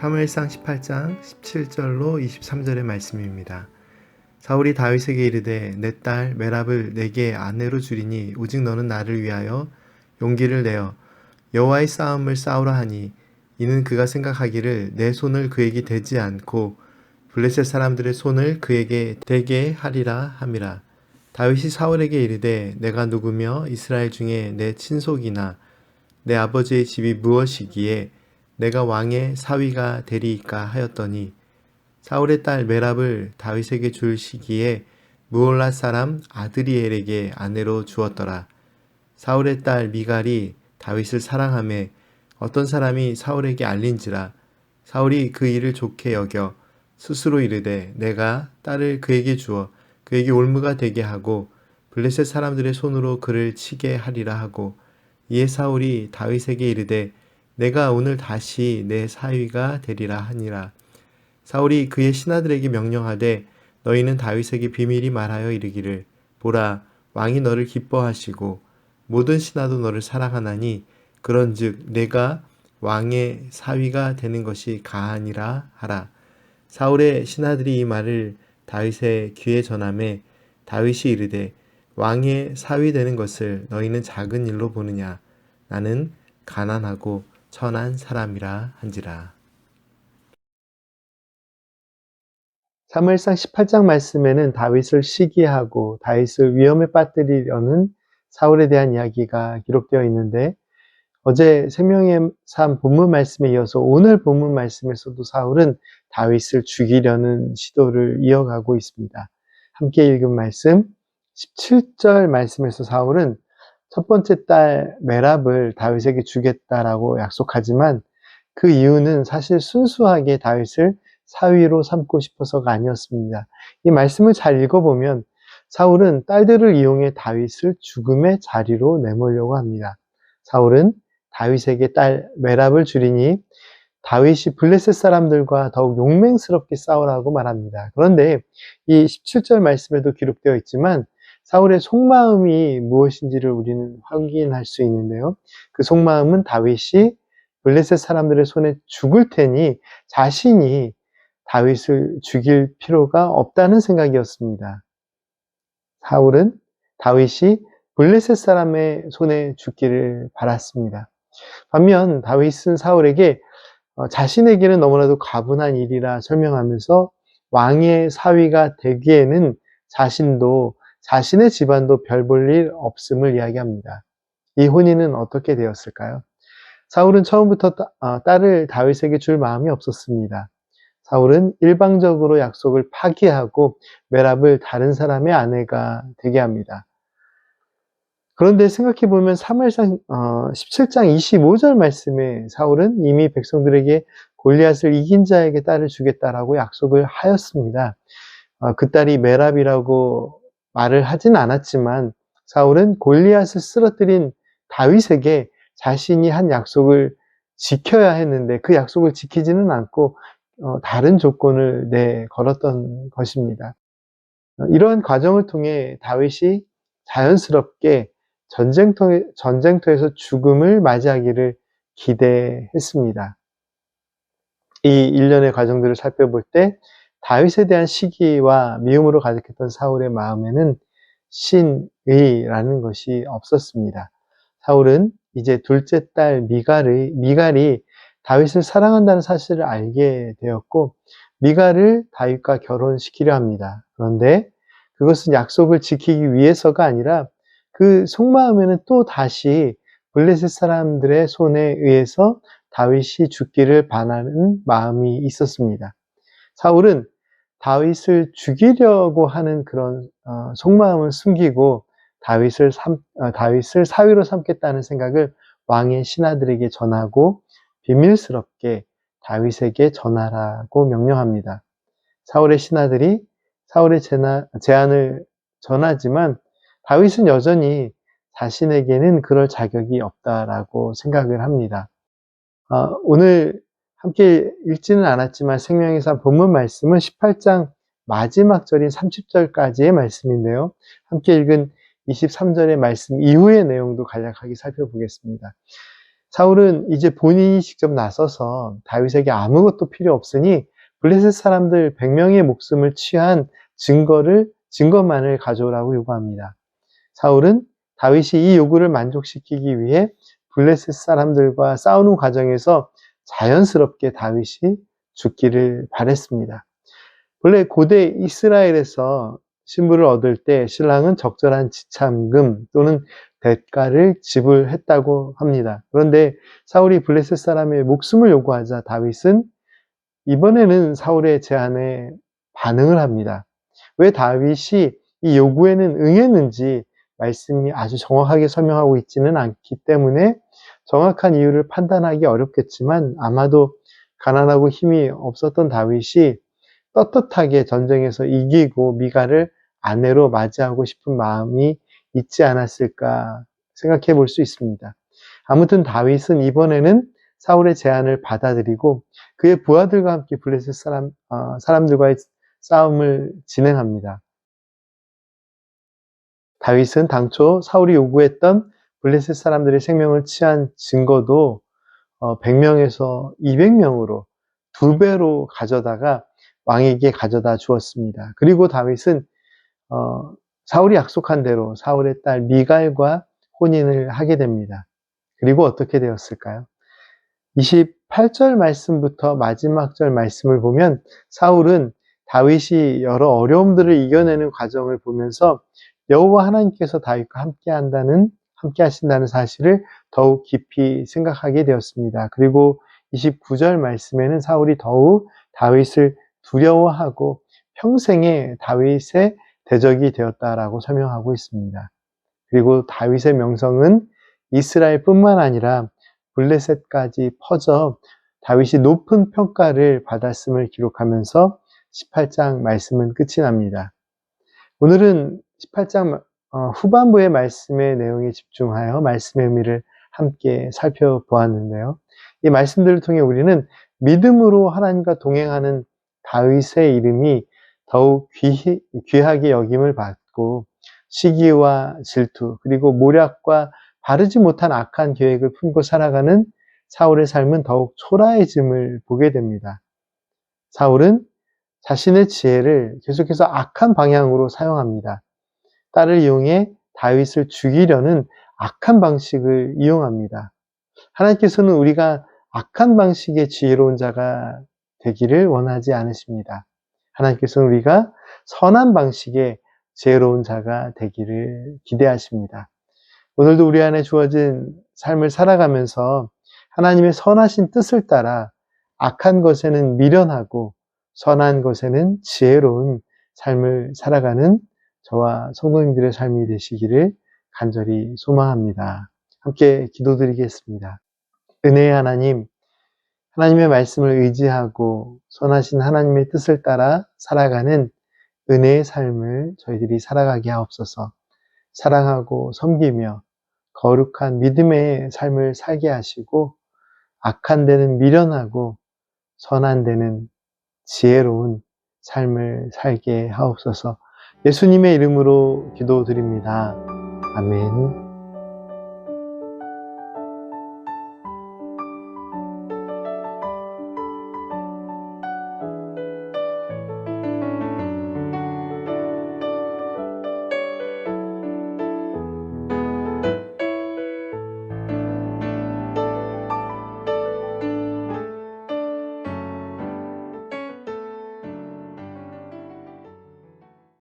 사무엘상 18장 17절로 23절의 말씀입니다. 사울이 다윗에게 이르되 내 딸 메랍을 내게 아내로 주리니 오직 너는 나를 위하여 용기를 내어 여호와의 싸움을 싸우라 하니 이는 그가 생각하기를 내 손을 그에게 대지 않고 블레셋 사람들의 손을 그에게 대게 하리라 함이라. 다윗이 사울에게 이르되 내가 누구며 이스라엘 중에 내 친속이나 내 아버지의 집이 무엇이기에 내가 왕의 사위가 되리이까 하였더니 사울의 딸 메랍을 다윗에게 줄 시기에 무올랏 사람 아드리엘에게 아내로 주었더라. 사울의 딸 미갈이 다윗을 사랑하매 어떤 사람이 사울에게 알린지라 사울이 그 일을 좋게 여겨 스스로 이르되 내가 딸을 그에게 주어 그에게 올무가 되게 하고 블레셋 사람들의 손으로 그를 치게 하리라 하고 이에 사울이 다윗에게 이르되 내가 오늘 다시 내 사위가 되리라 하니라. 사울이 그의 신하들에게 명령하되 너희는 다윗에게 비밀히 말하여 이르기를 보라 왕이 너를 기뻐하시고 모든 신하도 너를 사랑하나니 그런즉 내가 왕의 사위가 되는 것이 가하니라 하라. 사울의 신하들이 이 말을 다윗의 귀에 전하매 다윗이 이르되 왕의 사위 되는 것을 너희는 작은 일로 보느냐 나는 가난하고 천한 사람이라 한지라. 사무엘상 18장 말씀에는 다윗을 시기하고 다윗을 위험에 빠뜨리려는 사울에 대한 이야기가 기록되어 있는데 어제 생명의 삶 본문 말씀에 이어서 오늘 본문 말씀에서도 사울은 다윗을 죽이려는 시도를 이어가고 있습니다. 함께 읽은 말씀 17절 말씀에서 사울은 첫 번째 딸 메랍을 다윗에게 주겠다라고 약속하지만 그 이유는 사실 순수하게 다윗을 사위로 삼고 싶어서가 아니었습니다. 이 말씀을 잘 읽어보면 사울은 딸들을 이용해 다윗을 죽음의 자리로 내몰려고 합니다. 사울은 다윗에게 딸 메랍을 주리니 다윗이 블레셋 사람들과 더욱 용맹스럽게 싸우라고 말합니다. 그런데 이 17절 말씀에도 기록되어 있지만 사울의 속마음이 무엇인지를 우리는 확인할 수 있는데요. 그 속마음은 다윗이 블레셋 사람들의 손에 죽을 테니 자신이 다윗을 죽일 필요가 없다는 생각이었습니다. 사울은 다윗이 블레셋 사람의 손에 죽기를 바랐습니다. 반면 다윗은 사울에게 자신에게는 너무나도 가분한 일이라 설명하면서 왕의 사위가 되기에는 자신도 자신의 집안도 별 볼 일 없음을 이야기합니다. 이 혼인은 어떻게 되었을까요? 사울은 처음부터 딸을 다윗에게 줄 마음이 없었습니다. 사울은 일방적으로 약속을 파기하고 메랍을 다른 사람의 아내가 되게 합니다. 그런데 생각해보면 사무엘상 17장 25절 말씀에 사울은 이미 백성들에게 골리앗을 이긴 자에게 딸을 주겠다라고 약속을 하였습니다. 그 딸이 메랍이라고 말을 하진 않았지만 사울은 골리앗을 쓰러뜨린 다윗에게 자신이 한 약속을 지켜야 했는데 그 약속을 지키지는 않고 다른 조건을 걸었던 것입니다. 이러한 과정을 통해 다윗이 자연스럽게 전쟁터에서 죽음을 맞이하기를 기대했습니다. 이 일련의 과정들을 살펴볼 때 다윗에 대한 시기와 미움으로 가득했던 사울의 마음에는 신의라는 것이 없었습니다. 사울은 이제 둘째 딸 미갈이 다윗을 사랑한다는 사실을 알게 되었고 미갈을 다윗과 결혼시키려 합니다. 그런데 그것은 약속을 지키기 위해서가 아니라 그 속마음에는 또 다시 블레셋 사람들의 손에 의해서 다윗이 죽기를 바라는 마음이 있었습니다. 사울은 다윗을 죽이려고 하는 그런 속마음을 숨기고 다윗을 사위로 삼겠다는 생각을 왕의 신하들에게 전하고 비밀스럽게 다윗에게 전하라고 명령합니다. 사울의 신하들이 사울의 제안을 전하지만 다윗은 여전히 자신에게는 그럴 자격이 없다라고 생각을 합니다. 오늘 함께 읽지는 않았지만 생명의 삶 본문 말씀은 18장 마지막 절인 30절까지의 말씀인데요. 함께 읽은 23절의 말씀 이후의 내용도 간략하게 살펴보겠습니다. 사울은 이제 본인이 직접 나서서 다윗에게 아무것도 필요 없으니 블레셋 사람들 100명의 목숨을 취한 증거만을 가져오라고 요구합니다. 사울은 다윗이 이 요구를 만족시키기 위해 블레셋 사람들과 싸우는 과정에서 자연스럽게 다윗이 죽기를 바랬습니다. 원래 고대 이스라엘에서 신부를 얻을 때 신랑은 적절한 지참금 또는 대가를 지불했다고 합니다. 그런데 사울이 블레셋 사람의 목숨을 요구하자 다윗은 이번에는 사울의 제안에 반응을 합니다. 왜 다윗이 이 요구에는 응했는지 말씀이 아주 정확하게 설명하고 있지는 않기 때문에 정확한 이유를 판단하기 어렵겠지만 아마도 가난하고 힘이 없었던 다윗이 떳떳하게 전쟁에서 이기고 미갈을 아내로 맞이하고 싶은 마음이 있지 않았을까 생각해 볼 수 있습니다. 아무튼 다윗은 이번에는 사울의 제안을 받아들이고 그의 부하들과 함께 블레셋 사람들과의 싸움을 진행합니다. 다윗은 당초 사울이 요구했던 블레셋 사람들의 생명을 취한 증거도 100명에서 200명으로 2배로 가져다가 왕에게 가져다 주었습니다. 그리고 다윗은 사울이 약속한 대로 사울의 딸 미갈과 혼인을 하게 됩니다. 그리고 어떻게 되었을까요? 28절 말씀부터 마지막 절 말씀을 보면 사울은 다윗이 여러 어려움들을 이겨내는 과정을 보면서 여호와 하나님께서 다윗과 함께 하신다는 사실을 더욱 깊이 생각하게 되었습니다. 그리고 29절 말씀에는 사울이 더욱 다윗을 두려워하고 평생에 다윗의 대적이 되었다라고 설명하고 있습니다. 그리고 다윗의 명성은 이스라엘뿐만 아니라 블레셋까지 퍼져 다윗이 높은 평가를 받았음을 기록하면서 18장 말씀은 끝이 납니다. 오늘은 18장 후반부의 말씀의 내용에 집중하여 말씀의 의미를 함께 살펴보았는데요. 이 말씀들을 통해 우리는 믿음으로 하나님과 동행하는 다윗의 이름이 더욱 귀하게 여김을 받고 시기와 질투 그리고 모략과 바르지 못한 악한 계획을 품고 살아가는 사울의 삶은 더욱 초라해짐을 보게 됩니다. 사울은 자신의 지혜를 계속해서 악한 방향으로 사용합니다. 딸을 이용해 다윗을 죽이려는 악한 방식을 이용합니다. 하나님께서는 우리가 악한 방식의 지혜로운 자가 되기를 원하지 않으십니다. 하나님께서는 우리가 선한 방식의 지혜로운 자가 되기를 기대하십니다. 오늘도 우리 안에 주어진 삶을 살아가면서 하나님의 선하신 뜻을 따라 악한 것에는 미련하고 선한 것에는 지혜로운 삶을 살아가는 저와 성도님들의 삶이 되시기를 간절히 소망합니다. 함께 기도드리겠습니다. 은혜의 하나님, 하나님의 말씀을 의지하고 선하신 하나님의 뜻을 따라 살아가는 은혜의 삶을 저희들이 살아가게 하옵소서. 사랑하고 섬기며 거룩한 믿음의 삶을 살게 하시고 악한 데는 미련하고 선한 데는 지혜로운 삶을 살게 하옵소서. 예수님의 이름으로 기도드립니다. 아멘.